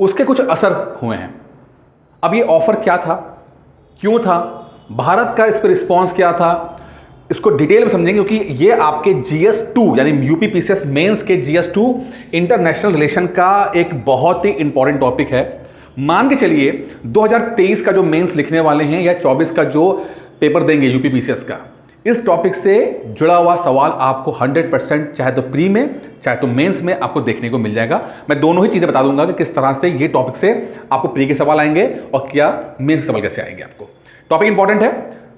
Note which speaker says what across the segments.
Speaker 1: उसके कुछ असर हुए हैं। अब ये ऑफर क्या था, क्यों था, भारत का इस पर रिस्पॉन्स क्या था, इसको डिटेल में समझेंगे, क्योंकि ये आपके GS2 यानी यूपीपीसीएस मेंस के GS2 इंटरनेशनल रिलेशन का एक बहुत ही इंपॉर्टेंट टॉपिक है। मान के चलिए 2023 का जो मेंस लिखने वाले हैं या 24 का जो पेपर देंगे यूपीपीसीएस का, इस टॉपिक से जुड़ा हुआ सवाल आपको 100% चाहे तो प्री में चाहे तो मेंस में आपको देखने को मिल जाएगा। मैं दोनों ही चीजें बता दूंगा कि किस तरह से ये टॉपिक से आपको प्री के सवाल आएंगे और क्या मेंस के सवाल कैसे आएंगे। आपको टॉपिक इंपॉर्टेंट है,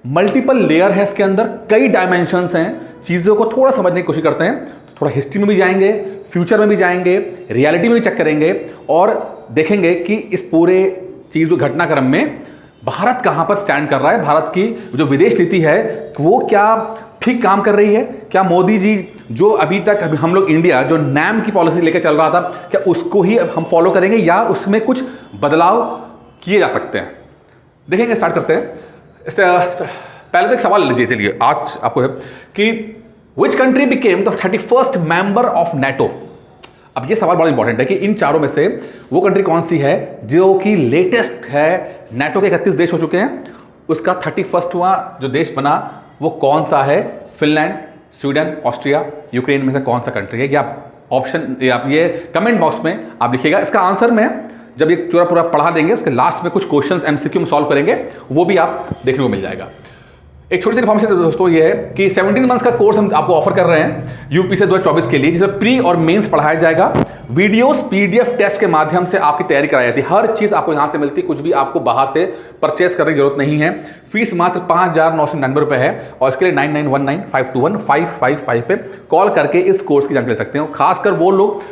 Speaker 1: मल्टीपल लेयर है इसके अंदर, कई डायमेंशंस हैं। चीजों को थोड़ा समझने की कोशिश करते हैं, थोड़ा हिस्ट्री में भी जाएंगे, फ्यूचर में भी जाएंगे, रियलिटी में भी चेक करेंगे और देखेंगे कि इस पूरे चीज घटनाक्रम में भारत कहां पर स्टैंड कर रहा है, भारत की जो विदेश नीति है वो क्या ठीक काम कर रही है, क्या मोदी जी जो अभी तक हम लोग इंडिया जो नैम की पॉलिसी लेकर चल रहा था क्या उसको ही हम फॉलो करेंगे या उसमें कुछ बदलाव किए जा सकते हैं। देखेंगे, स्टार्ट करते हैं। पहले तो एक सवाल लीजिए, चलिए आज आपको है कि which country became the 31st member of NATO. अब ये सवाल बड़ा इंपॉर्टेंट है कि इन चारों में से वो कंट्री कौन सी है जो कि लेटेस्ट है। नेटो के 31 देश हो चुके हैं, उसका 31वां जो देश बना वो कौन सा है? फिनलैंड, स्वीडन, ऑस्ट्रिया, यूक्रेन में से कौन सा कंट्री है? या ऑप्शन आप ये कमेंट बॉक्स में आप लिखिएगा। इसका आंसर में जब ये पूरा पढ़ा देंगे उसके लास्ट में कुछ क्वेश्चंस MCQ में सॉल्व करेंगे, वो भी आप देखने को मिल जाएगा। एक छोटी सी इन्फॉर्मेशन दोस्तों ये है कि 17 मंथ्स का कोर्स हम आपको ऑफर कर रहे हैं यूपीसीएस 2024 के लिए, जिसमें प्री और मेंस पढ़ाया जाएगा। वीडियोस PDF टेस्ट के माध्यम से आपकी तैयारी कराई जाती है, हर चीज आपको यहां से मिलती है, कुछ भी आपको बाहर से परचेस करने की जरूरत नहीं है। फीस मात्र 5,999 रुपए है और इसके लिए 9919521555 पे कॉल करके इस कोर्स की जानकारी ले सकते हैं। खासकर वो लोग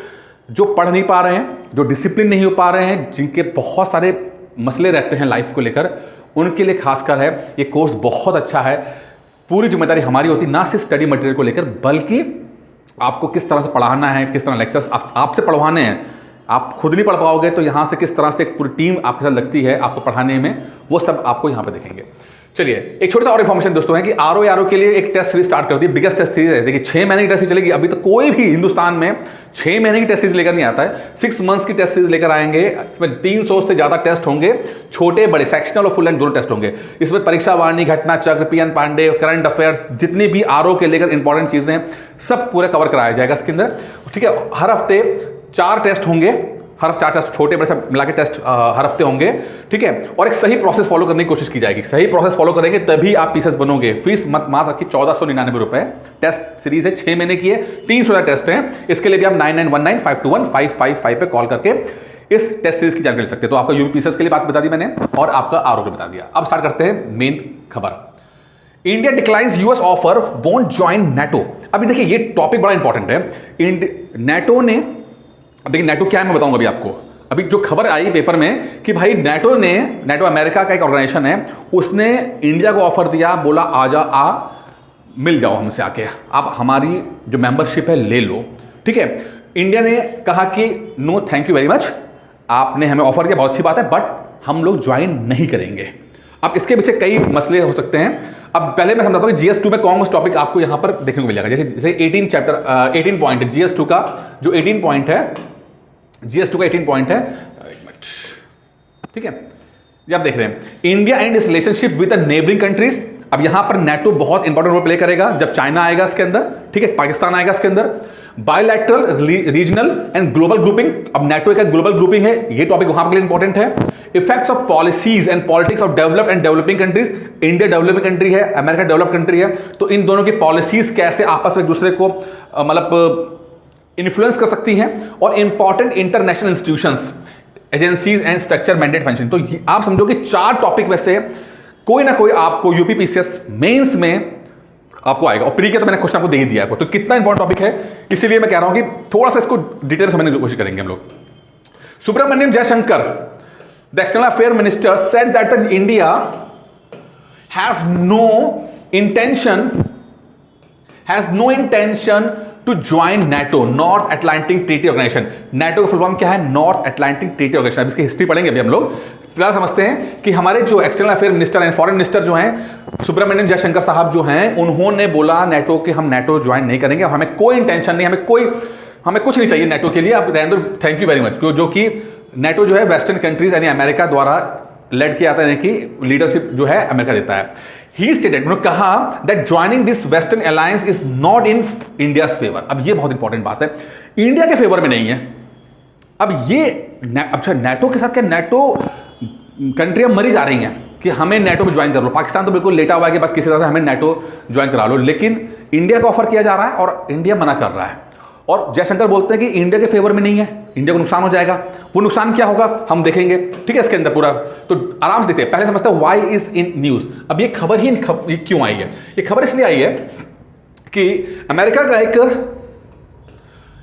Speaker 1: जो पढ़ नहीं पा रहे हैं, जो डिसिप्लिन नहीं हो पा रहे हैं, जिनके बहुत सारे मसले रहते हैं लाइफ को लेकर, उनके लिए खासकर है ये कोर्स बहुत अच्छा है। पूरी जिम्मेदारी हमारी होती ना सिर्फ स्टडी मटेरियल को लेकर, बल्कि आपको किस तरह से पढ़ाना है, किस तरह लेक्चर्स आपसे पढ़वाने हैं। आप खुद नहीं पढ़ पाओगे तो यहाँ से किस तरह से एक पूरी टीम आपके साथ लगती है आपको पढ़ाने में, वो सब आपको यहाँ पे देखेंगे। चलिए एक छोटा सा और इन्फॉर्मेशन दोस्तों है कि आरओ के लिए एक टेस्ट सीरीज स्टार्ट कर दी, बिगेस्ट टेस्ट सीरीज है। देखिए 6 महीने की टेस्ट सीरीज चलेगी। अभी तक कोई भी हिंदुस्तान में 6 महीने की टेस्ट सीरीज लेकर नहीं आता है, 6 मंथ्स की टेस्ट सीरीज लेकर आएंगे। इसमें 300 से ज्यादा टेस्ट होंगे, छोटे बड़े, सेक्शनल और फुल लेंथ दोनों टेस्ट होंगे। इसमें परीक्षा वाणी, घटना चक्र, PN पांडे, करंट अफेयर्स, जितनी भी आरओ के लेकर इंपॉर्टेंट चीजें हैं सब पूरा कवर कराया जाएगा इसके अंदर। ठीक है, हर हफ्ते 4 टेस्ट होंगे, हर 4 टेस्ट, छोटे बड़े सब मिला के टेस्ट हर हफ्ते होंगे। ठीक है, और एक सही प्रोसेस फॉलो करने की कोशिश की जाएगी। सही प्रोसेस फॉलो करेंगे तभी आप पीसीएस बनोगे। फीस मत मात्र रखिए 1499 रुपए। टेस्ट सीरीज है, 6 महीने की है, 300 टेस्ट हैं। इसके लिए भी आप 9919521555 पे कॉल करके इस टेस्ट सीरीज की जानकारी ले सकते हैं। तो आपका यूपीपीसीएस के लिए बात बता दी मैंने और आपका आरओ के बता दिया। अब स्टार्ट करते हैं मेन खबर। India declines US offer, won't join NATO. अभी देखिए ये टॉपिक बड़ा इंपॉर्टेंट है। नेटो ने, देखिए नेटो क्या है मैं बताऊंगा अभी आपको। अभी जो खबर आई पेपर में कि भाई नेटो अमेरिका का एक ऑर्गेनाइजेशन है, उसने इंडिया को ऑफर दिया, बोला आ मिल जाओ हमसे आके, आप हमारी जो मेंबरशिप है ले लो। ठीक है, इंडिया ने कहा कि no thank you very much, आपने हमें ऑफर दिया बहुत अच्छी बात है, बट हम लोग ज्वाइन नहीं करेंगे। अब इसके पीछे कई मसले हो सकते हैं। अब पहले मैं समझाता हूँ कि GS2 में कौन सा टॉपिक आपको यहां पर देखने को मिलेगा। जैसे 18 पॉइंट है GS2 का, जो 18 पॉइंट है, GS2 का 18 पॉइंट है। ठीक है, ये आप देख रहे हैं, India and it's relationship with the neighbouring countries. अब यहां पर नेटो बहुत इंपॉर्टेंट रोल प्ले करेगा जब चाइना आएगा इसके अंदर। ठीक है, पाकिस्तान आएगा इसके अंदर। Bilateral, regional and global grouping. अब नेटो एक ग्लोबल ग्रुपिंग है, ये टॉपिक वहां के लिए इंपॉर्टेंट है। Effects of policies and politics of developed and developing countries. India developing country है, अमेरिका डेवलप कंट्री है, तो इन दोनों की पॉलिसीज कैसे आपस में एक दूसरे को मतलब इन्फ्लुएंस कर सकती हैं। और important international institutions, agencies and structure mandate function. तो आप समझो कि 4 टॉपिक में से कोई ना कोई आपको यूपीपीसीएस मेंस में आपको आएगा। और प्री के तो मैंने क्वेश्चन आपको दे ही दिया आपको, तो कितना इंपॉर्टेंट टॉपिक है, इसीलिए मैं कह रहा हूं कि थोड़ा सा इसको डिटेल समझने की कोशिश करेंगे हम लोग। Subrahmanyam Jaishankar, the external affair minister, said that the India has no intention to join NATO, North Atlantic Treaty Organization. NATO का फुल फॉर्म क्या है? North Atlantic Treaty Organization. इसकी हिस्ट्री पढ़ेंगे अभी हम लोग। फिलहाल समझते हैं कि हमारे जो external affair minister and foreign minister जो हैं, सुब्रमण्यम जयशंकर साहब जो हैं, उन्होंने बोला नेटो कि हम नेटो ज्वाइन नहीं करेंगे और हमें कोई इंटेंशन नहीं, हमें कुछ नहीं चाहिए नेटो के लिए, आप रहने दो, थैंक यू वेरी मच। जो कि नेटो जो है वेस्टर्न कंट्रीज यानी अमेरिका द्वारा लेड किया जाता है, यानी कि लीडरशिप जो है अमेरिका देता है। ही स्टेटेड, उन्होंने कहा that joining this western alliance is not in India's favour. अब ये बहुत इंपॉर्टेंट बात है, इंडिया के फेवर में नहीं है। अब ये अच्छा नेटो के साथ क्या, नेटो कंट्रियां मरी जा रही हैं कि हमें नेटो में ज्वाइन कर लो। पाकिस्तान तो बिल्कुल लेटा हुआ है कि बस किसी तरह से हमें नेटो ज्वाइन करा लो, लेकिन इंडिया को ऑफर किया जा रहा है और इंडिया मना कर रहा है। और जयशंकर बोलते हैं कि इंडिया के फेवर में नहीं है, इंडिया को नुकसान हो जाएगा। वो नुकसान क्या होगा हम देखेंगे, ठीक है, इसके अंदर पूरा तो आराम से देखते हैं। पहले समझते हैं व्हाई इज इन न्यूज। अब ये खबर ही ये क्यों आई है? ये खबर इसलिए आई है कि अमेरिका का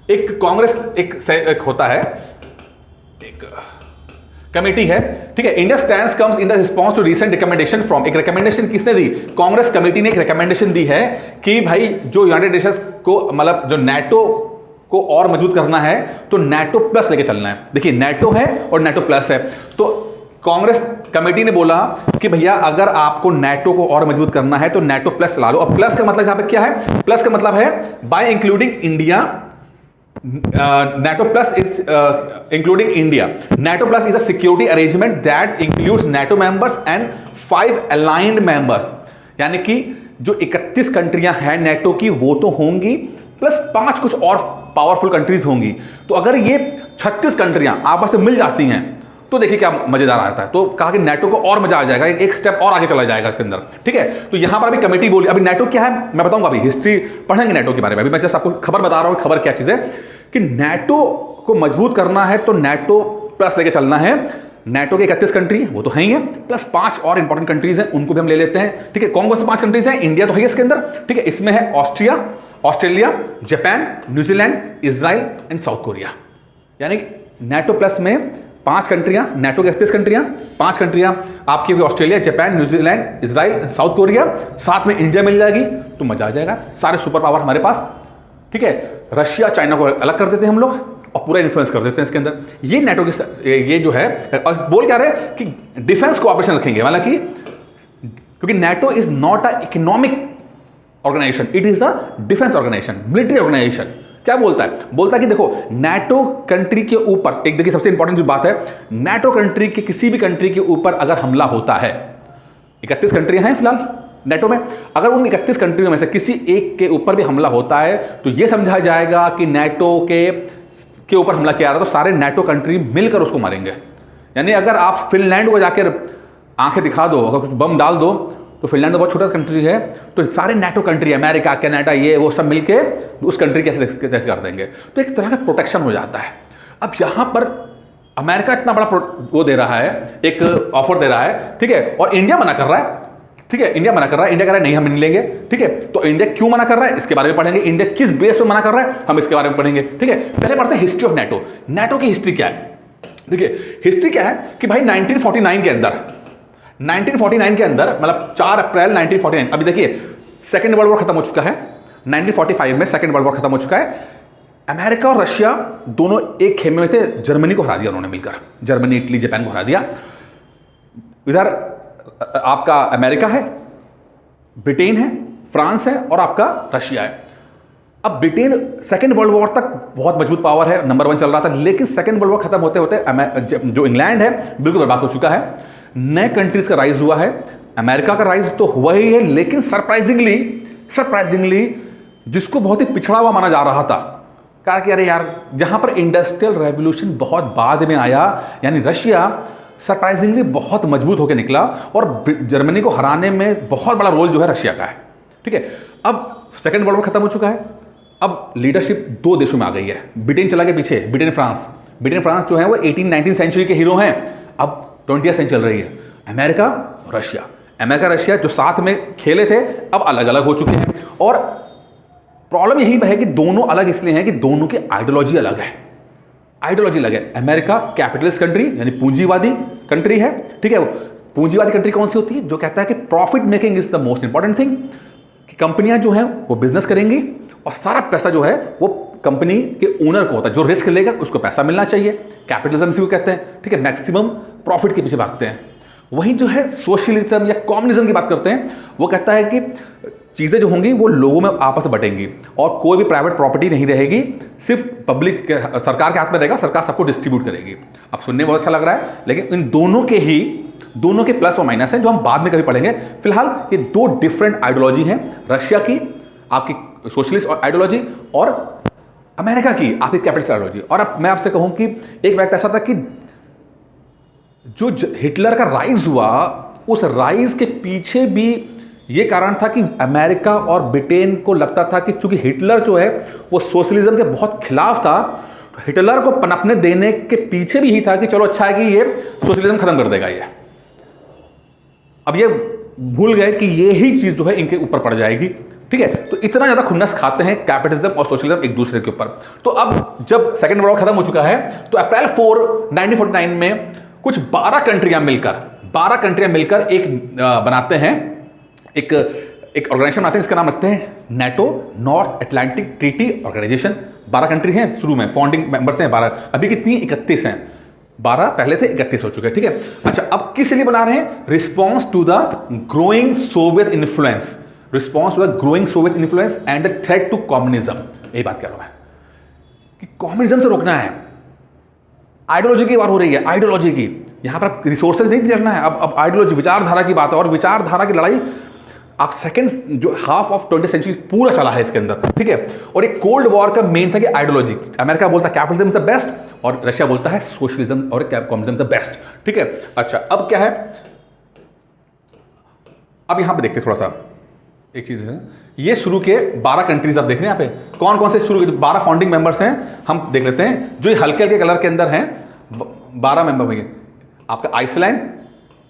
Speaker 1: एक कांग्रेस एक होता है, एक कमेटी है, ठीक है। India stands comes in the response to recent recommendation from, एक रिकमेंडेशन किसने दी? कांग्रेस कमेटी ने एक रिकमेंडेशन दी है कि भाई जो यूनाइटेड नेशंस को मतलब जो नेटो को और मजबूत करना है तो नेटो प्लस लेके चलना है। देखिए नेटो है और नेटो प्लस है, तो कांग्रेस कमेटी ने बोला कि भैया अगर आपको नेटो को और मजबूत करना है तो नेटो प्लस ला लो। अब प्लस का मतलब यहां पे क्या है? प्लस का मतलब है bye including India, NATO plus is including India. NATO plus is a security arrangement that includes NATO members and 5 aligned members. यानी कि जो 31 कंट्रियां हैं नेटो की वो तो होंगी, प्लस 5 कुछ और पावरफुल कंट्रीज होंगी। तो अगर ये 36 कंट्रियां आपस में मिल जाती हैं तो देखिए क्या मजेदार आता है। तो कहा कि नेटो को और मजा आ जाएगा, एक स्टेप और आगे चला जाएगा इसके अंदर, ठीक है। तो यहां पर अभी कमेटी बोली, अभी नेटो क्या है मैं बताऊंगा, अभी हिस्ट्री पढ़ेंगे नेटो के बारे में। अभी मैं जस्ट आपको खबर बता रहा हूं, खबर क्या चीज है कि नेटो को मजबूत करना है तो नेटो प्लस लेके चलना है। नेटो के 31 कंट्री वो तो है ही है, प्लस 5 और इंपॉर्टेंट कंट्रीज हैं, उनको भी हम ले लेते हैं, ठीक है। कौन कौन से 5 कंट्रीज हैं? इंडिया तो है इसके अंदर, ठीक है। इसमें है Australia, Japan, New Zealand, Israel and south Korea. यानी नेटो प्लस में 5 कंट्रियां, नेटो के 31 कंट्रियां, 5 कंट्रियां आपकी होगी Australia, Japan, New Zealand, Israel, south Korea, साथ में इंडिया मिल जाएगी तो मजा आ जाएगा। सारे सुपर पावर हमारे पास, ठीक है। रशिया चाइना को अलग कर देते हैं हम लोग और पूरा इन्फ्लुएंस कर देते हैं इसके अंदर। ये नेटो के ये जो है, और बोल क्या रहे कि डिफेंस कोऑपरेशन रखेंगे, मतलब कि क्योंकि NATO is not a economic organization, it is a defence organization, military organization. क्या बोलता है? बोलता है कि देखो नेटो कंट्री के ऊपर एक, देखिए सबसे इंपॉर्टेंट जो बात है, नेटो कंट्री के किसी भी कंट्री के ऊपर अगर हमला होता है, 31 कंट्रियां हैं फिलहाल नेटो में, अगर उन 31 कंट्रियों में से किसी एक के ऊपर भी हमला होता है तो यह समझा जाएगा कि नेटो के ऊपर हमला किया रहा है, तो सारे नेटो कंट्री मिलकर उसको मारेंगे। यानी अगर आप फिनलैंड को जाकर आंखें दिखा दो, अगर कुछ बम डाल दो, तो फिनलैंड तो बहुत छोटा कंट्री है, तो सारे नेटो कंट्री, अमेरिका, कनाडा, ये वो सब मिलके उस कंट्री कैसे कर देंगे, तो एक तरह का प्रोटेक्शन हो जाता है। अब यहां पर अमेरिका इतना बड़ा वो दे रहा है, एक ऑफर दे रहा है, ठीक है, और इंडिया मना कर रहा है, ठीक है। इंडिया मना कर रहा है, इंडिया कह रहा है नहीं हम नहीं लेंगे, ठीक है। तो इंडिया क्यों मना कर रहा है इसके बारे में पढ़ेंगे, इंडिया किस बेस पे मना कर रहा है हम इसके बारे में पढ़ेंगे, ठीक है। पहले पढ़ते हैं हिस्ट्री ऑफ नेटो। नेटो की हिस्ट्री क्या है? देखिए हिस्ट्री क्या है कि भाई 1949 के अंदर, 1949 के अंदर मतलब 4 अप्रैल 1949, अभी देखिए सेकेंड वर्ल्ड वॉर खत्म हो चुका है, 1945 में सेकेंड वर्ल्ड वॉर खत्म हो चुका है। अमेरिका और रशिया दोनों एक खेमे में थे, जर्मनी को हरा दिया उन्होंने मिलकर, जर्मनी, इटली, जापान को हरा दिया। इधर आपका अमेरिका है, ब्रिटेन है, फ्रांस है और आपका रशिया है। अब ब्रिटेन सेकेंड वर्ल्ड वॉर तक बहुत मजबूत पावर है, नंबर 1 चल रहा था, लेकिन सेकेंड वर्ल्ड वॉर खत्म होते होते जो इंग्लैंड है बिल्कुल बर्बाद हो चुका है। नए कंट्रीज का राइज हुआ है, अमेरिका का राइज तो हुआ ही है, लेकिन सरप्राइजिंगली जिसको बहुत ही पिछड़ा हुआ माना जा रहा था, कहा कि अरे यार जहां पर इंडस्ट्रियल रेवोल्यूशन बहुत बाद में आया, यानी रशिया सरप्राइजिंगली बहुत मजबूत होकर निकला और जर्मनी को हराने में बहुत बड़ा रोल जो है रशिया का है, ठीक है। अब सेकेंड वर्ल्ड वॉर खत्म हो चुका है, अब लीडरशिप 2 देशों में आ गई है, ब्रिटेन चला गया पीछे, ब्रिटेन फ्रांस जो है वो 18-19 सेंचुरी के हीरो हैं, अब 20th सेंचुरी चल रही है। अमेरिका रशिया जो साथ में खेले थे अब अलग अलग हो चुके हैं, और प्रॉब्लम यही है कि दोनों अलग इसलिए हैं कि दोनों की आइडियोलॉजी अलग है। अमेरिका कैपिटलिस्ट कंट्री यानी पूंजीवादी कंट्री है, ठीक है। पूंजीवादी कंट्री कौन सी होती है? जो कहता है कि profit making is the most important thing, कि कंपनियां जो हैं वो बिजनेस करेंगी और सारा पैसा जो है वो कंपनी के ओनर को होता है, जो रिस्क लेगा उसको पैसा मिलना चाहिए, कैपिटलिज्म इसी को कहते हैं, ठीक है। मैक्सिमम प्रॉफिट के पीछे भागते हैं। वहीं जो है सोशलिज्म या कम्युनिज्म की बात करते हैं, वो कहता है कि चीज़ें जो होंगी वो लोगों में आपस में बटेंगी और कोई भी प्राइवेट प्रॉपर्टी नहीं रहेगी, सिर्फ पब्लिक सरकार के हाथ में रहेगा, सरकार सबको डिस्ट्रीब्यूट करेगी। अब सुनने में बहुत अच्छा लग रहा है, लेकिन इन दोनों के प्लस और माइनस हैं जो हम बाद में कभी पढ़ेंगे। फिलहाल ये दो डिफरेंट आइडियोलॉजी हैं, रशिया की आपकी सोशलिस्ट आइडियोलॉजी और अमेरिका की आपकी कैपिटलिस्ट आइडियोलॉजी। और अब मैं आपसे कहूं कि एक वक्त ऐसा था कि जो हिटलर का राइज हुआ, उस राइज के पीछे भी ये कारण था कि अमेरिका और ब्रिटेन को लगता था कि चूंकि हिटलर जो है वो सोशलिज्म के बहुत खिलाफ था, तो हिटलर को पनपने देने के पीछे भी यही था कि चलो अच्छा है कि ये सोशलिज्म खत्म कर देगा ये। अब ये भूल गए कि ये ही चीज जो है इनके ऊपर पड़ जाएगी, ठीक है। तो इतना ज्यादा खुन्नस खाते हैं कैपिटलिज्म और सोशलिज्म एक दूसरे के ऊपर। तो अब जब सेकेंड वर्ल्ड वॉर खत्म हो चुका है, तो अप्रैल 4 1949 में कुछ 12 कंट्रियां मिलकर एक बनाते हैं, एक ऑर्गेनाइजेशन बनाते हैं, इसका नाम रखते हैं NATO, North Atlantic Treaty Organization. 12 country हैं शुरू में, फाउंडिंग मेंबर्स हैं 12, अभी कितनी 31 हैं, 12 पहले थे 31 हो चुके हैं, ठीक है। अच्छा, अब किस लिए बना रहे हैं? Response to the growing Soviet influence, and the threat to communism. यही बात कह रहा हूं मैं कि कम्युनिज्म से रोकना है। आइडियोलॉजी की बात हो रही है, आइडियोलॉजी की, यहां पर रिसोर्सेज नहीं लड़ना है, अब आइडियोलॉजी विचारधारा की बात है, और विचारधारा की लड़ाई आप सेकंड जो हाफ ऑफ 20th सेंचुरी पूरा चला है इसके अंदर, ठीक है। और एक कोल्ड वॉर का मेन था कि आइडियोलॉजी, अमेरिका बोलता है कैपिटलिज्म इज द बेस्ट और रशिया बोलता है सोशलिज्म और कम्युनिज्म द बेस्ट, ठीक है। अच्छा, अब क्या है, अब यहां पे देखते थोड़ा सा एक चीज है, ये शुरू के 12 कंट्रीज आप देख रहे हैं यहाँ पे, कौन कौन से शुरू के 12 फाउंडिंग मेंबर्स हैं हम देख लेते हैं, जो हल्के हल्के कलर के अंदर हैं 12 मेंबर होंगे। आपका आइसलैंड,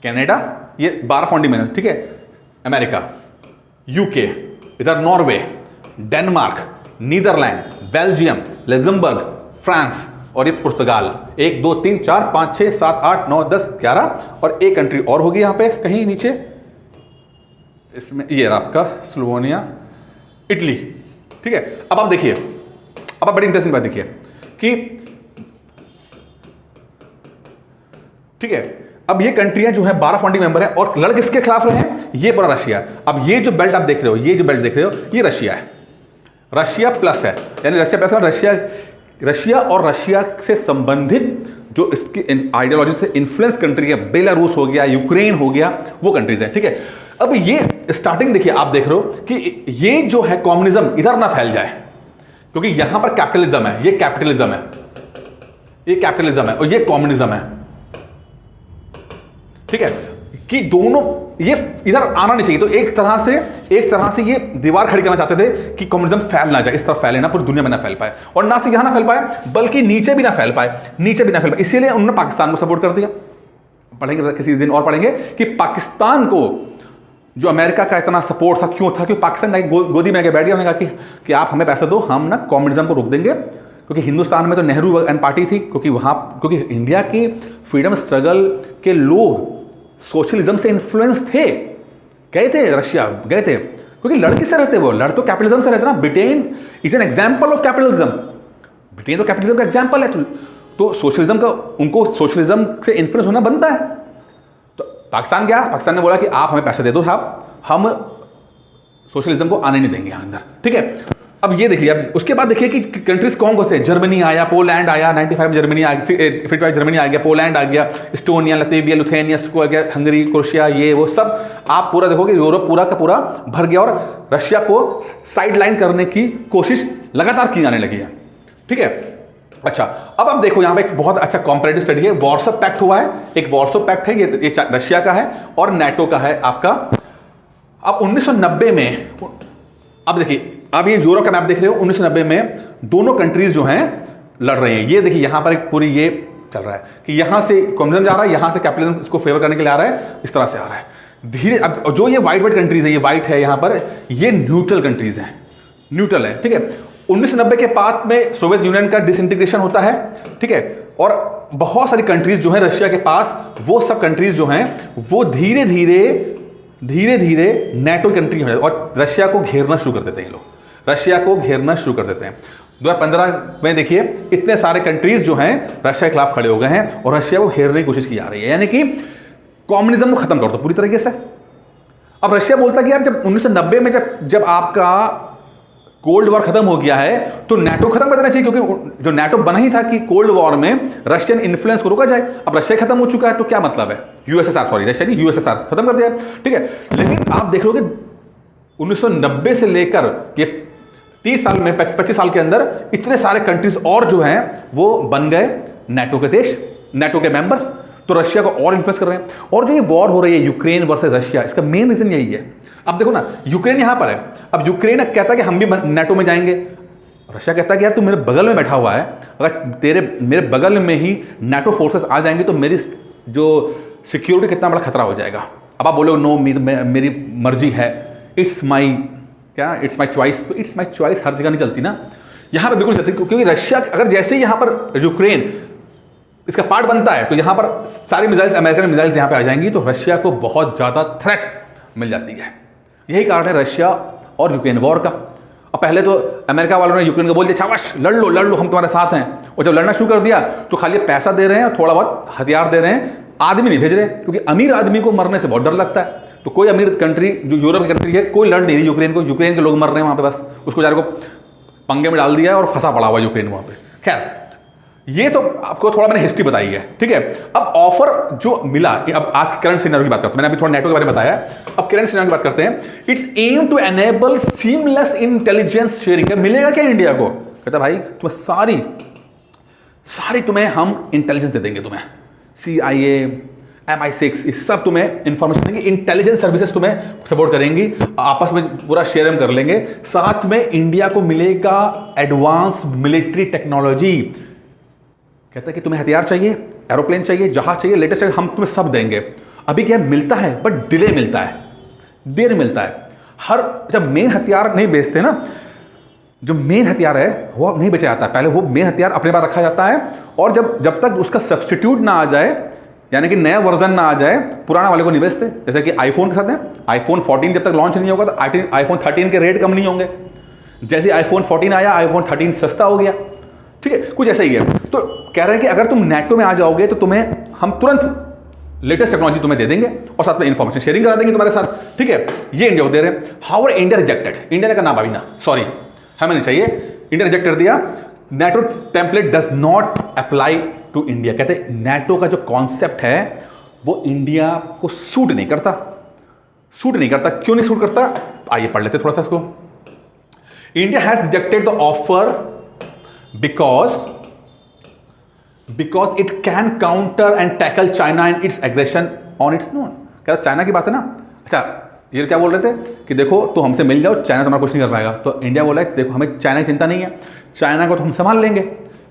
Speaker 1: कनाडा, ये 12 फाउंडिंग मेंबर, ठीक है। अमेरिका, यूके, इधर Norway, Denmark, Netherland, Belgium, Luxembourg, France और ये पुर्तगाल। 1 2 3 4 5 6 7 8 9 10 11 और एक कंट्री और होगी यहाँ पे कहीं नीचे, इसमें ये आपका स्लोवेनिया, इटली, ठीक है। अब आप देखिए, अब आप बड़ी इंटरेस्टिंग बात देखिए कि ठीक है, अब ये कंट्रियां जो है 12 फाउंडिंग मेंबर है और लड़ किसके खिलाफ रहे हैं? ये पूरा रशिया। अब ये जो बेल्ट आप देख रहे हो, ये जो बेल्ट देख रहे हो, ये रशिया है, रशिया प्लस है, यानी रशिया प्लस है। रशिया और रशिया से संबंधित जो इसकी आइडियोलॉजी से इन्फ्लुएंस कंट्री है, बेलारूस हो गया, यूक्रेन हो गया, वो कंट्रीज है, ठीक है। अब ये स्टार्टिंग देखिए, आप देख रहे हो कि ये जो है कम्युनिज्म इधर ना फैल जाए, क्योंकि यहां पर कैपिटलिज्म है, ये कैपिटलिज्म है, ये कैपिटलिज्म है और ये कम्युनिज्म है, ठीक है, कि दोनों ये इधर आना नहीं चाहिए। तो एक तरह से ये दीवार खड़ी करना चाहते थे कि कम्युनिज्म फैल ना जाए, इस तरफ फैले ना, पूरी दुनिया में ना फैल पाए, और ना सिर्फ यहां ना फैल पाए बल्कि नीचे भी ना फैल पाए, इसीलिए उन्होंने पाकिस्तान को सपोर्ट कर दिया। पढ़ेंगे किसी दिन और पढ़ेंगे कि पाकिस्तान को जो अमेरिका का इतना सपोर्ट था, क्यों था? क्योंकि पाकिस्तान गोदी में आके बैठ गया, उन्होंने कहा कि आप हमें पैसे दो, हम ना कम्युनिज्म को रोक देंगे। क्योंकि हिंदुस्तान में तो नेहरू एंड पार्टी थी, क्योंकि इंडिया की फ्रीडम स्ट्रगल के लोग सोशलिज्म से इन्फ्लुएंस थे, गए थे रशिया, गए थे, क्योंकि लड़ किससे रहते, वो लड़ तो कैपिटलिज्म से रहते ना। Britain is an example of capitalism, Britain तो कैपिटलिज्म का एग्जाम्पल है, तो सोशलिज्म का उनको सोशलिज्म से इन्फ्लुएंस होना बनता है। तो पाकिस्तान गया, पाकिस्तान ने बोला कि आप हमें पैसे दे दो साहब, हम सोशलिज्म को आने नहीं देंगे यहाँ अंदर, ठीक है। अब ये देखिए, अब उसके बाद देखिए कि कंट्रीज कौन कौन से, जर्मनी आया, पोलैंड आया, 95 में जर्मनी आ गया, 55 जर्मनी आ गया, पोलैंड आ गया, एस्टोनिया, लतविया, लिथुआनिया, हंगरी, क्रोएशिया, ये वो सब आप पूरा देखोगे, यूरोप पूरा का पूरा भर गया और रशिया को साइड लाइन करने की कोशिश लगातार की जाने लगी है, ठीक है। अच्छा, अब आप देखो यहाँ पे एक बहुत अच्छा कॉम्पैरेटिव स्टडी है, वॉर्सो पैक्ट हुआ है, एक वॉर्सो पैक्ट है, ये रशिया का है और नाटो का है आपका। अब 1990 में, अब देखिए, अब ये यूरोप का मैप देख रहे हो, 1990 में दोनों कंट्रीज जो हैं लड़ रहे हैं। ये देखिए यहाँ पर एक पूरी ये चल रहा है कि यहाँ से कम्युनिज्म जा रहा है, यहाँ से कैपिटलिज्म इसको फेवर करने के लिए आ रहा है, इस तरह से आ रहा है धीरे। अब जो ये वाइट कंट्रीज है, ये वाइट है यहाँ पर, ये न्यूट्रल कंट्रीज हैं, न्यूट्रल है, ठीक है। 1990 के बाद में सोवियत यूनियन का डिसइंटीग्रेशन होता है, ठीक है, और बहुत सारी कंट्रीज जो है रशिया के पास, वो सब कंट्रीज जो हैं वो धीरे धीरे नेटो कंट्री हो जाए और रशिया को घेरना शुरू कर देते हैं, ये लोग रशिया को घेरना शुरू कर देते हैं। 2015 में देखिए इतने सारे कंट्रीज जो हैं रशिया के खिलाफ खड़े हो गए हैं और रशिया को घेरने की कोशिश की जा रही है, यानी कि कम्युनिज्म को खत्म कर दो पूरी तरीके से। अब रशिया बोलता है कि यार जब 1990 में जब आपका कोल्ड वॉर खत्म हो गया है तो नाटो खत्म कर देना चाहिए, क्योंकि जो नाटो बना ही था कि कोल्ड वॉर में रशियन इन्फ्लुएंस को रोका जाए। अब रशिया खत्म हो चुका है तो क्या मतलब है, यूएसएसआर, सॉरी रशिया नहीं, यूएसएसआर खत्म कर दिया, ठीक है। लेकिन आप देख लो कि 1990 से लेकर ये 30 साल में, 25 साल के अंदर इतने सारे कंट्रीज और जो हैं वो बन गए नाटो के देश, नाटो के मेंबर्स, तो रशिया को और इन्फ्लुएंस कर रहे हैं। और जो ये वॉर हो रही है यूक्रेन वर्सेस रशिया, इसका मेन रीजन यही है। अब देखो ना, यूक्रेन यहां पर है, अब यूक्रेन कहता है कि हम भी नाटो में जाएंगे, रशिया कहता है कि यार तू मेरे बगल में बैठा हुआ है, अगर मेरे बगल में ही नाटो फोर्सेस आ जाएंगे तो मेरी जो सिक्योरिटी कितना बड़ा खतरा हो जाएगा। अब आप बोलोगे नो मेरी मर्जी है, इट्स माई चॉइस, तो इट्स माई चॉइस हर जगह नहीं चलती ना, यहां पर बिल्कुल चलती, क्योंकि रशिया अगर जैसे ही यहां पर यूक्रेन इसका पार्ट बनता है तो यहां पर सारी मिसाइल्स, अमेरिकन मिसाइल्स यहां पे आ जाएंगी, तो रशिया को बहुत ज्यादा थ्रेट मिल जाती है। यही कारण है रशिया और यूक्रेन वॉर का। अब पहले तो अमेरिका वालों ने यूक्रेन को बोल दिया शाबाश लड़ लो हम तुम्हारे साथ हैं, और जब लड़ना शुरू कर दिया तो खाली पैसा दे रहे हैं और थोड़ा बहुत हथियार दे रहे हैं, आदमी नहीं भेज रहे, क्योंकि अमीर आदमी को मरने से बहुत डर लगता है। तो कोई अमीर कंट्री जो यूरोप की कंट्री है कोई लड़ नहीं रही यूक्रेन को, यूक्रेन के लोग मर रहे हैं वहां पे, बस उसको बेचारे को पंगे में डाल दिया और फंसा पड़ा हुआ यूक्रेन वहां पे। खैर ये तो आपको थोड़ा मैंने हिस्ट्री बताई है, ठीक है। अब ऑफर जो मिला, अब आज के करंट सिनेरियो की बात करते हैं, मैंने अभी थोड़ा नेटो के बारे में बताया, अब करंट सिनेरियो की बात करते हैं। It's aim to enable seamless intelligence sharing. मिलेगा क्या इंडिया को, कहता भाई तुम्हें सारी तुम्हें हम इंटेलिजेंस दे देंगे, तुम्हें CIA, MI6 इस सब तुम्हें इंफॉर्मेशन देंगे, इंटेलिजेंस सर्विसेज तुम्हें सपोर्ट करेंगी, आपस में पूरा शेयर हम कर लेंगे, साथ में इंडिया को मिलेगा एडवांस मिलिट्री टेक्नोलॉजी। कहता है कि तुम्हें हथियार चाहिए, एरोप्लेन चाहिए, जहाज चाहिए, लेटेस्ट चाहिए, हम तुम्हें सब देंगे। अभी क्या मिलता है, बट डिले मिलता है, देर मिलता है। जब मेन हथियार नहीं बेचते ना, जो मेन हथियार है वो नहीं बेचा जाता है, पहले वो मेन हथियार अपने पास रखा जाता है, और जब तक उसका सब्स्टिट्यूट ना आ जाए, यानी कि नया वर्जन ना आ जाए, पुराना वाले को नहीं बेचते। जैसे कि आईफोन के साथ है, आईफोन 14 जब तक लॉन्च नहीं होगा तो आईफोन 13 के रेट कम नहीं होंगे, जैसे आईफोन 14 आया आईफोन 13 सस्ता हो गया, ठीक है, कुछ ऐसा ही है। तो कह रहे हैं कि अगर तुम नेटो में आ जाओगे तो तुम्हें हम तुरंत लेटेस्ट टेक्नोलॉजी तुम्हें दे देंगे और साथ में इंफॉर्मेशन शेयरिंग करा देंगे तुम्हारे साथ, ठीक है। ये इंडिया को दे रहे हैं। हाउ इंडिया रिजेक्टेड, इंडिया ने कहा ना भाई ना, सॉरी हमें नहीं चाहिए, इंडिया रिजेक्ट कर दिया। NATO template does not apply to India. कहते नेटो का जो कॉन्सेप्ट है वो इंडिया को सूट नहीं करता। क्यों नहीं सूट करता, आइए पढ़ लेते थोड़ा सा इसको। India has rejected the offer because it can counter and tackle China and its aggression on its own। क्या चाइना की बात है ना, अच्छा ये क्या बोल रहे थे कि देखो तो हमसे मिल जाओ, चाइना तुम्हारा कुछ नहीं कर पाएगा। तो इंडिया बोला है देखो हमें चाइना की चिंता नहीं है, चाइना को तो हम संभाल लेंगे।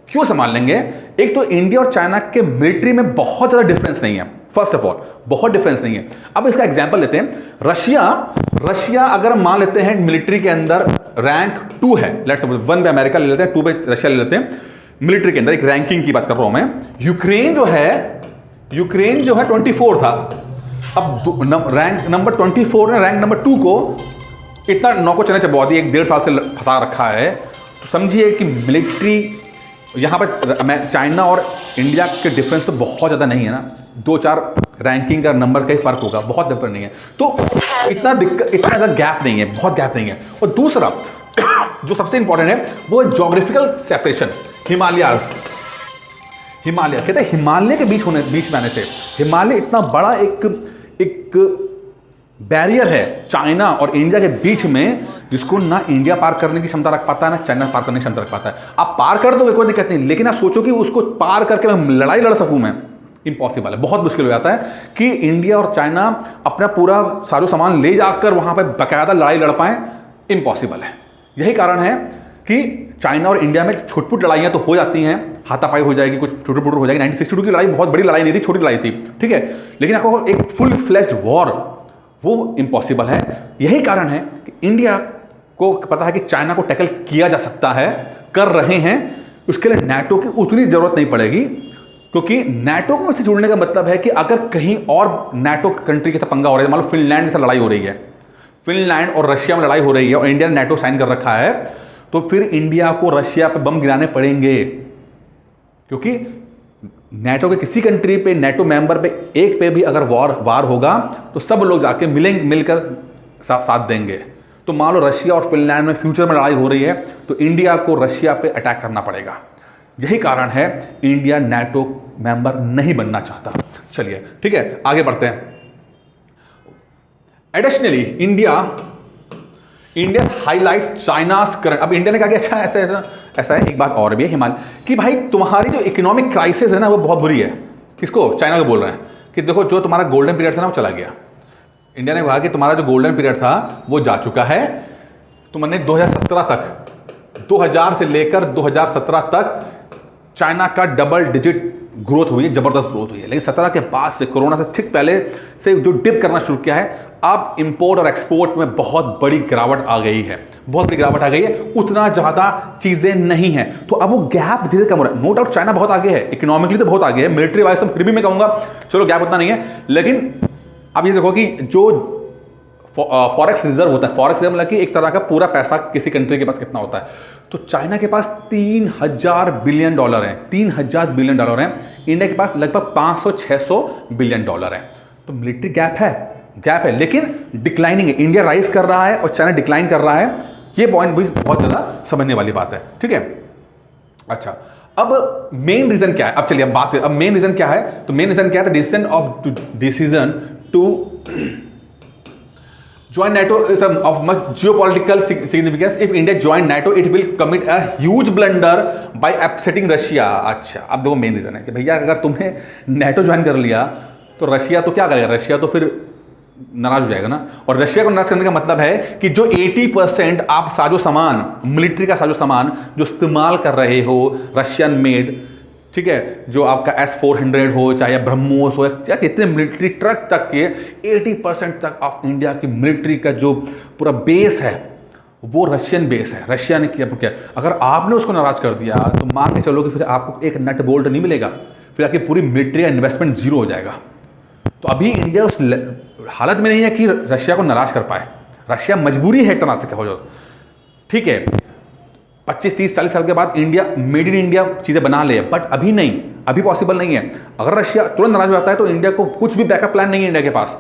Speaker 1: क्यों संभाल लेंगे, एक तो इंडिया और चाइना के मिलिट्री में बहुत ज़्यादा डिफरेंस नहीं है, फर्स्ट ऑफ ऑल बहुत डिफरेंस नहीं है। अब इसका एग्जाम्पल लेते हैं, रशिया अगर मान लेते हैं मिलिट्री के अंदर रैंक 2 है, लेट्स सपोज 1 पे अमेरिका ले लेते हैं, 2 पे रशिया ले लेते हैं, मिलिट्री के अंदर एक रैंकिंग की बात कर रहा हूं मैं। यूक्रेन जो है 24 था, अब रैंक नंबर 24 ने रैंक नंबर 2 को इतना नौको चने चबवा दिया, 1-1.5 साल से फंसा रखा है। तो समझिए कि मिलिट्री यहाँ पर चाइना और इंडिया के डिफरेंस तो बहुत ज़्यादा नहीं है ना, 2-4 रैंकिंग का नंबर का ही फर्क होगा, बहुत डिफरेंस नहीं है। तो इतना ज़्यादा गैप नहीं है, बहुत गैप नहीं है। और दूसरा जो सबसे इंपॉर्टेंट है वो ज्योग्राफिकल सेपरेशन। हिमालय कहते हैं हिमालय के बीच में आने से, हिमालय इतना बड़ा एक बैरियर है चाइना और इंडिया के बीच में, जिसको ना इंडिया पार करने की क्षमता रख पाता है ना चाइना पार करने की क्षमता रख पाता है। आप पार कर दोगे कोई दिक्कत नहीं, लेकिन आप सोचो कि उसको पार करके मैं लड़ाई लड़ सकूं, मैं इम्पॉसिबल है, बहुत मुश्किल हो जाता है कि इंडिया और चाइना अपना पूरा सारा सामान ले जाकर वहां पर बाकायदा लड़ाई लड़ पाएं, इम्पॉसिबल है। यही कारण है कि चाइना और इंडिया में छोटी-छोटी लड़ाइयाँ तो हो जाती हैं, हाथापाई हो जाएगी, कुछ छोटी-छोटी हो जाएगी। 1962 की लड़ाई बहुत बड़ी लड़ाई नहीं थी, छोटी लड़ाई थी, ठीक है, लेकिन आपको एक फुल फ्लैश्ड वॉर वो इम्पॉसिबल है। यही कारण है कि इंडिया को पता है कि चाइना को टैकल किया जा सकता है, कर रहे हैं, उसके लिए नाटो की उतनी जरूरत नहीं पड़ेगी, क्योंकि नाटो में से जुड़ने का मतलब है कि अगर कहीं और नाटो कंट्री के साथ पंगा हो रहा है, मान लो फिनलैंड के साथ लड़ाई हो रही है, फिनलैंड और रशिया में लड़ाई हो रही है और इंडिया ने नाटो साइन कर रखा है, तो फिर इंडिया को रशिया पे बम गिराने पड़ेंगे, क्योंकि नाटो के किसी कंट्री पे, नाटो मेंबर पे एक पे भी अगर वार होगा तो सब लोग जाके मिलकर साथ देंगे। तो मान लो रशिया और फिनलैंड में फ्यूचर में लड़ाई हो रही है तो इंडिया को रशिया पे अटैक करना पड़ेगा। यही कारण है इंडिया नाटो मेंबर नहीं बनना चाहता। चलिए ठीक है, आगे बढ़ते हैं। Additionally India highlights China's current. अब इंडिया ने कहा कि अच्छा ऐसा है। एक बात और भी है हिमालय कि भाई तुम्हारी जो इकोनॉमिक क्राइसिस है ना वो बहुत बुरी है। किसको? चाइना को बोल रहे हैं कि देखो जो तुम्हारा गोल्डन पीरियड था ना वो चला गया। इंडिया ने कहा कि तुम्हारा जो गोल्डन पीरियड था वो जा चुका है। तुमने 2017 तक, 2000 से लेकर 2017 तक चाइना का डबल डिजिट ग्रोथ हुई है, जबरदस्त ग्रोथ हुई है। लेकिन 17 के बाद से, कोरोना से ठीक पहले से जो डिप करना शुरू किया है, अब इंपोर्ट और एक्सपोर्ट में बहुत बड़ी गिरावट आ गई है, बहुत बड़ी गिरावट आ गई है। उतना ज़्यादा चीज़ें नहीं हैं, तो अब वो गैप धीरे कम हो रहा है। नो डाउट चाइना बहुत आगे है, इकोनॉमिकली तो बहुत आगे है, मिलिट्री वाइज तो फिर भी मैं कहूँगा चलो गैप उतना नहीं है। लेकिन अब ये देखो कि जो फॉरेक्स रिजर्व होता है, फॉरेक्स रिजर्व मतलब कि एक तरह का पूरा पैसा किसी कंट्री के पास कितना होता है, तो चाइना के पास $3000 बिलियन है, $3000 बिलियन है। इंडिया के पास लगभग 500-600 बिलियन है। तो मिलिट्री गैप है, लेकिन डिक्लाइनिंग है। इंडिया राइज कर रहा है और चाइना डिक्लाइन कर रहा है। ये पॉइंट भी बहुत ज़्यादा समझने वाली बात है, ठीक है। अच्छा, अब मेन रीजन क्या है? अब चलिए अब बात करें, अब मेन रीजन क्या है? तो मेन रीजन क्या है? Decision to join NATO is of much geopolitical significance. If India join NATO, it will commit a huge blunder by upsetting Russia. अच्छा, अब देखो मेन रीजन है कि भैया अगर तुमने NATO ज्वाइन कर लिया तो रशिया तो क्या करेगा? रशिया तो फिर नाराज हो जाएगा ना। और रशिया को नाराज करने का मतलब है कि जो 80% आप साजो सामान, मिलिट्री का साजो सामान जो इस्तेमाल कर रहे हो रशियन मेड, ठीक है, जो आपका S-400 हो चाहे ब्रह्मोस हो या जितने मिलिट्री ट्रक तक के 80% तक ऑफ इंडिया की मिलिट्री का जो पूरा बेस है वो रशियन बेस है। रशिया ने क्या, अगर आपने उसको नाराज कर दिया तो मान के चलो कि फिर आपको एक नट बोल्ट नहीं मिलेगा, फिर आपकी पूरी मिलिट्री का इन्वेस्टमेंट जीरो हो जाएगा। तो अभी इंडिया उस हालत में नहीं है कि रशिया को नाराज कर पाए। रशिया मजबूरी है एक तरह से कहो जो, ठीक है। 25-30-40 साल के बाद इंडिया मेड इन इंडिया चीज़ें बना ले, बट अभी नहीं, अभी पॉसिबल नहीं है। अगर रशिया तुरंत नाराज हो जाता है तो इंडिया को कुछ भी बैकअप प्लान नहीं है इंडिया के पास,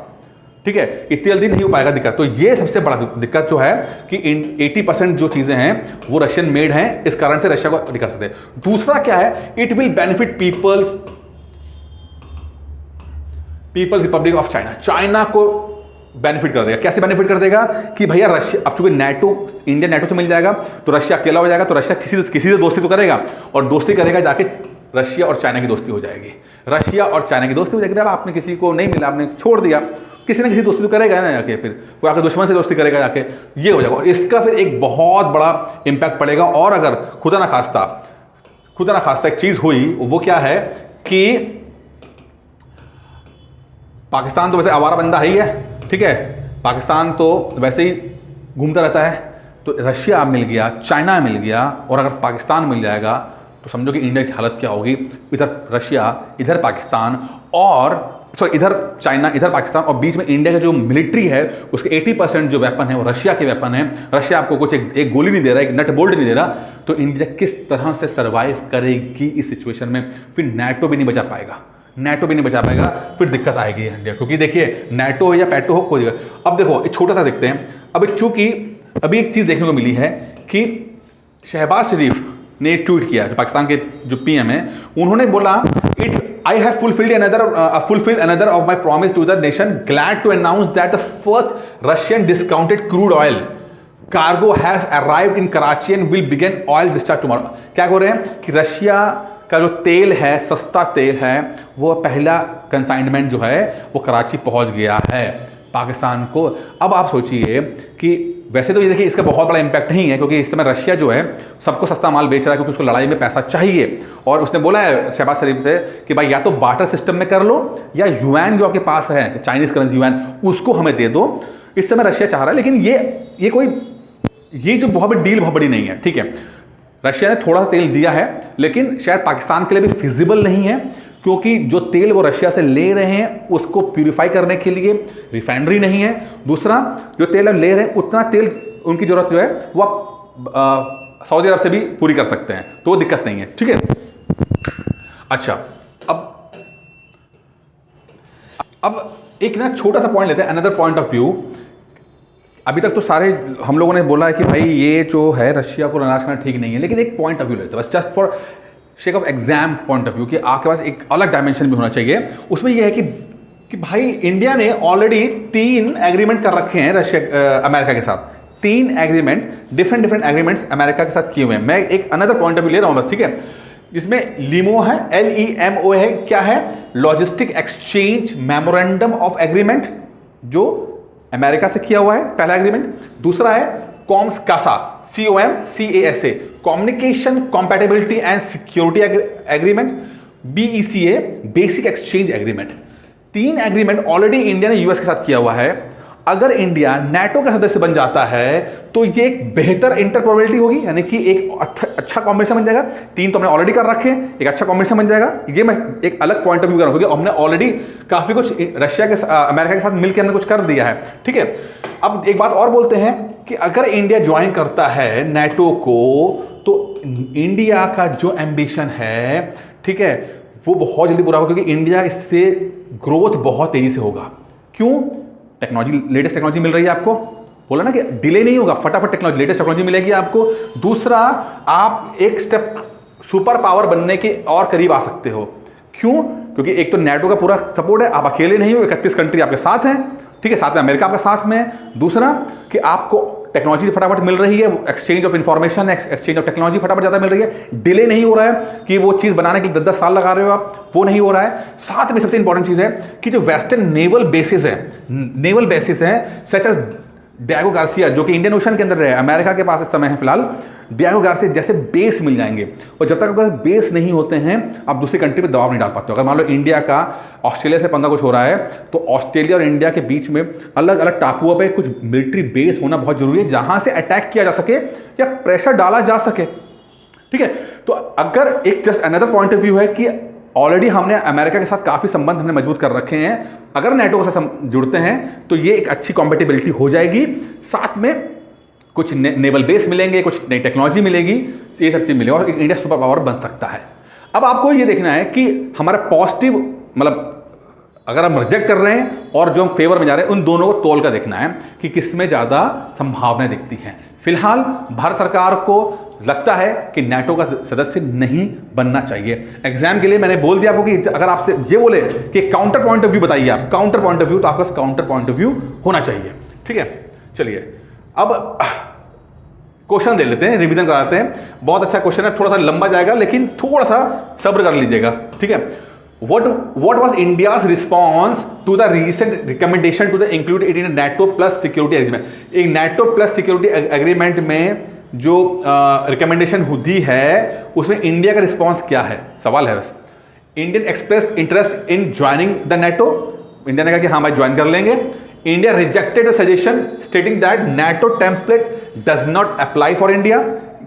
Speaker 1: ठीक है। इतनी जल्दी नहीं हो पाएगा दिक्कत। तो ये सबसे बड़ा दिक्कत जो है कि 80% जो चीज़ें हैं वो रशियन मेड हैं, इस कारण से रशिया को नहीं कर सकते। दूसरा क्या है? It will benefit People's Republic of China. China को बेनिफिट कर देगा। कैसे बेनिफिट कर देगा? कि भैया रशिया, अब चूंकि नाटो, इंडिया नाटो से मिल जाएगा तो रशिया अकेला हो जाएगा, तो रशिया किसी से दोस्ती तो करेगा, और दोस्ती करेगा जाके रशिया और चाइना की दोस्ती हो जाएगी। रशिया और चाइना की दोस्ती हो जाएगी। अब आपने किसी को नहीं मिला, आपने छोड़ दिया, किसी ना किसी दोस्ती तो करेगा ना जाके, फिर वो आपके दुश्मन से दोस्ती करेगा जाके, ये हो जाएगा। और इसका फिर एक बहुत बड़ा इम्पैक्ट पड़ेगा। और अगर खुदा ना खास्ता एक चीज़ हुई, वो क्या है कि पाकिस्तान तो वैसे आवारा बंदा है ही है, ठीक है, पाकिस्तान तो वैसे ही घूमता रहता है। तो रशिया मिल गया, चाइना मिल गया, और अगर पाकिस्तान मिल जाएगा तो समझो कि इंडिया की हालत क्या होगी। इधर रशिया, इधर पाकिस्तान, और इधर चाइना, इधर पाकिस्तान, और बीच में इंडिया का जो मिलिट्री है उसके 80% जो वेपन है वो रशिया के वेपन है। रशिया आपको कुछ एक गोली नहीं दे रहा, एक नट बोल्ट नहीं दे रहा। तो इंडिया किस तरह से सर्वाइव करेगी इस सिचुएशन में? फिर नाटो भी नहीं बचा पाएगा, फिर दिक्कत आएगी इंडिया। क्योंकि देखिए नाटो हो या पैटो हो, कोई दिक्कत। अब देखो एक छोटा सा देखते हैं। अब चूंकि अभी एक चीज़ देखने को मिली है कि शहबाज शरीफ ने ट्वीट किया, जो पाकिस्तान के जो पीएम है, उन्होंने बोला I have fulfilled another of my promise to the nation. Glad to announce that the first Russian discounted crude oil cargo has arrived in Karachi and will begin oil discharge tomorrow. क्या कह रहे हैं कि Russia का जो तेल है, सस्ता तेल है, वो पहला कंसाइनमेंट जो है वो कराची पहुंच गया है पाकिस्तान को। अब आप सोचिए कि वैसे तो ये देखिए इसका बहुत बड़ा इम्पैक्ट नहीं है, क्योंकि इस समय रशिया जो है सबको सस्ता माल बेच रहा है, क्योंकि उसको लड़ाई में पैसा चाहिए। और उसने बोला है शहबाज शरीफ से कि भाई या तो बार्टर सिस्टम में कर लो, या युआन जो आपके पास है, चाइनीज करेंसी युआन, उसको हमें दे दो। इस समय रशिया चाह रहा है, लेकिन ये जो बहुत बड़ी डील बहुत बड़ी नहीं है, ठीक है। रशिया ने थोड़ा सा तेल दिया है, लेकिन शायद पाकिस्तान के लिए भी फिजिबल नहीं है, क्योंकि जो तेल वो रशिया से ले रहे हैं उसको प्यूरिफाई करने के लिए रिफाइनरी नहीं है। दूसरा, जो तेल अब ले रहे हैं उतना तेल उनकी जरूरत जो है वो आप सऊदी अरब से भी पूरी कर सकते हैं, तो वो दिक्कत नहीं है, ठीक है। अच्छा, अब एक ना छोटा सा पॉइंट लेते हैं, अनदर पॉइंट ऑफ व्यू। अभी तक तो सारे हम लोगों ने बोला है कि भाई ये जो है रशिया को नाराज करना ठीक नहीं है, लेकिन एक पॉइंट ऑफ व्यू लेते हैं बस, just for shake of exam point of view, कि आपके पास एक अलग डायमेंशन भी होना चाहिए। उसमें यह है कि भाई इंडिया ने ऑलरेडी 3 एग्रीमेंट कर रखे हैं रशिया अमेरिका के साथ, 3 एग्रीमेंट, डिफरेंट एग्रीमेंट्स अमेरिका के साथ किए हुए हैं। मैं एक अनदर पॉइंट ऑफ व्यू ले रहा हूँ बस, ठीक है, जिसमें लीमो है, LEMO है, क्या है, logistic exchange memorandum of agreement, जो अमेरिका से किया हुआ है पहला एग्रीमेंट। दूसरा है कॉम्स कासा, COMCASA, communication compatibility and security agreement, BECA, basic exchange agreement. 3 agreement already India ने यूएस के साथ किया हुआ है। अगर इंडिया नाटो का सदस्य बन जाता है तो ये एक बेहतर इंटरप्रोबेबिलिटी होगी, यानी कि एक अच्छा कॉम्बिनेशन बन जाएगा। 3 तो हमने ऑलरेडी कर रखे हैं, एक अच्छा कॉम्बिनेशन बन जाएगा। ये मैं एक अलग पॉइंट ऑफ व्यू कर रहा हूँ, क्योंकि हमने ऑलरेडी काफी कुछ रशिया के अमेरिका के साथ मिलकर हमने कुछ कर दिया है, ठीक है। अब एक बात और बोलते हैं कि अगर इंडिया ज्वाइन करता है नाटो को, तो इंडिया का जो एम्बिशन है, ठीक है, वो बहुत जल्दी पूरा होगा, क्योंकि इंडिया इससे ग्रोथ बहुत तेजी से होगा। क्यों? टेक्नोलॉजी, लेटेस्ट टेक्नोलॉजी मिल रही है आपको, बोला ना कि डिले नहीं होगा, फटाफट टेक्नोलॉजी, लेटेस्ट टेक्नोलॉजी मिलेगी आपको। दूसरा, आप एक स्टेप सुपर पावर बनने के और करीब आ सकते हो। क्यों? क्योंकि एक तो नाटो का पूरा सपोर्ट है, आप अकेले नहीं हो, 31 कंट्री आपके साथ हैं, ठीक है, साथ में अमेरिका आपके साथ में है। दूसरा कि आपको टेक्नोलॉजी फटाफट मिल रही है, exchange of information, exchange of technology फटाफट ज़्यादा मिल रही है, डिले नहीं हो रहा है कि वो चीज़ बनाने के लिए 10-10 साल लगा रहे हो आप, वो नहीं हो रहा है। साथ में सबसे इंपॉर्टेंट चीज़ है कि जो वेस्टर्न नेवल बेसिस हैं सच एज डिएगो गार्सिया, जो कि इंडियन ओशन के अंदर है, अमेरिका के पास इस समय है फिलहाल, डिएगो गार्सिया जैसे बेस मिल जाएंगे। और जब तक आपके पास बेस नहीं होते हैं, आप दूसरी कंट्री पे दबाव नहीं डाल पाते हो। अगर मान लो इंडिया का ऑस्ट्रेलिया से पंगा कुछ हो रहा है, तो ऑस्ट्रेलिया और इंडिया के बीच में अलग अलग टापुओं पे कुछ मिलिट्री बेस होना बहुत जरूरी है, जहां से अटैक किया जा सके या प्रेशर डाला जा सके, ठीक है। तो अगर एक just another point of view है कि ऑलरेडी हमने अमेरिका के साथ काफ़ी संबंध हमने मजबूत कर रखे हैं, अगर नाटो के साथ जुड़ते हैं तो ये एक अच्छी कॉम्पेटिबिलिटी हो जाएगी। साथ में कुछ नेवल बेस मिलेंगे, कुछ नई टेक्नोलॉजी मिलेगी, ये सब चीज़ मिलेगी और इंडिया सुपर पावर बन सकता है। अब आपको ये देखना है कि हमारा पॉजिटिव, मतलब अगर हम रिजेक्ट कर रहे हैं और जो हम फेवर में जा रहे हैं, उन दोनों को तोल कर देखना है कि किसमें ज़्यादा संभावनाएं दिखती हैं। फिलहाल भारत सरकार को लगता है कि नाटो का सदस्य नहीं बनना चाहिए। एग्जाम के लिए मैंने बोल दिया आपको कि अगर आपसे ये बोले कि काउंटर पॉइंट ऑफ व्यू बताइए, आप काउंटर पॉइंट ऑफ व्यू, तो आपका काउंटर पॉइंट ऑफ व्यू होना चाहिए, ठीक है। चलिए अब क्वेश्चन दे लेते हैं, रिवीजन कराते हैं। बहुत अच्छा क्वेश्चन है, थोड़ा सा लंबा जाएगा, लेकिन थोड़ा सा सब्र कर लीजिएगा, ठीक है। What was India's response to the recent recommendation to the include it in NATO plus security agreement? एक NATO plus security agreement में जो रिकमेंडेशन दी है, उसमें इंडिया का रिस्पॉन्स क्या है, सवाल है बस। Indian express interest in joining the NATO, India ने कहा कि हाँ भाई ज्वाइन कर लेंगे। India rejected the suggestion stating that NATO template does not apply for India,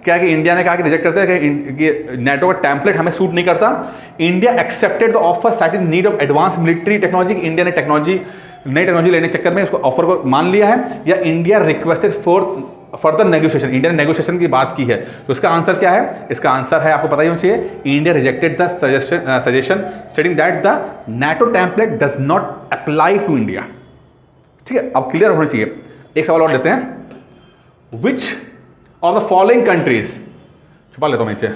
Speaker 1: क्या कि इंडिया ने कहा कि रिजेक्ट करते हैं कि नाटो का टेम्पलेट हमें सूट नहीं करता। India accepted the offer citing need of advance military technology, India ने नई टेक्नोलॉजी लेने के चक्कर में उसको ऑफर को मान लिया है, या India requested for further negotiation, India ने नेगोशिएशन की बात की है। तो इसका आंसर क्या है? इसका आंसर है, आपको पता ही होना चाहिए, India rejected the suggestion stating that the NATO template does not apply to India, ठीक है। अब क्लियर होना चाहिए। एक सवाल और लेते हैं, which of the following countries, छुपा लेता हूं नीचे,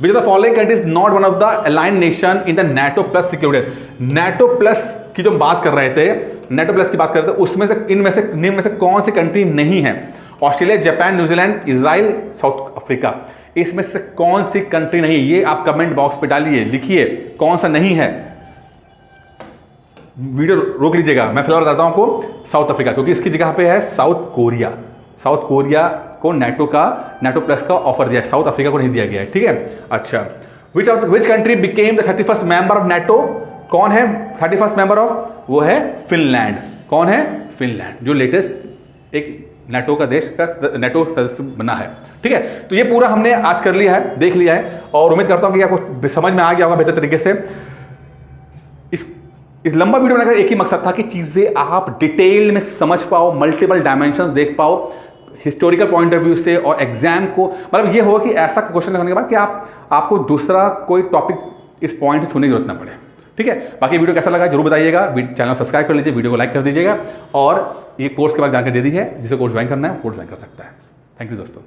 Speaker 1: which of the following countries not one of the aligned nation in the NATO plus security. NATO plus की जो बात कर रहे थे, नाटो प्लस की बात कर रहे थे, उसमें से इनमें से निम्न में से कौन सी कंट्री नहीं है? Australia, Japan, New Zealand, Israel, south Africa. इसमें से कौन सी कंट्री नहीं? ये आप कमेंट बॉक्स पे डालिए, लिखिए कौन सा नहीं है। वीडियो रोक लीजिएगा, मैं फिलहाल बताता हूं आपको साउथ अफ्रीका, क्योंकि इसकी जगह पे है साउथ कोरिया। साउथ कोरिया को नाटो प्लस का ऑफर दिया है, साउथ अफ्रीका को नहीं दिया गया है, ठीक है। अच्छा, which country became the 31st member of NATO? कौन है 31st मेंबर ऑफ? वो है फिनलैंड। कौन है? फिनलैंड, जो लेटेस्ट एक नाटो का देश का नाटो सदस्य बना है, ठीक है। तो ये पूरा हमने आज कर लिया है, देख लिया है, और उम्मीद करता हूं कि आपको समझ में आ गया होगा बेहतर तरीके से। इस लंबा वीडियो बनाने का एक ही मकसद था कि चीजें आप डिटेल में समझ पाओ, मल्टीपल डायमेंशंस देख पाओ हिस्टोरिकल पॉइंट ऑफ व्यू से, और एग्जाम को मतलब ये होगा कि ऐसा क्वेश्चन करने के बाद कि आपको दूसरा कोई टॉपिक इस पॉइंट छूने की जरूरत ना पड़े, ठीक है, बाकी वीडियो कैसा लगा जरूर बताइएगा, चैनल सब्सक्राइब कर लीजिए, वीडियो को लाइक कर दीजिएगा, और ये कोर्स के बारे में जानकारी दे दी है, जिसे कोर्स ज्वाइन करना है कोर्स ज्वाइन कर सकता है। थैंक यू दोस्तों।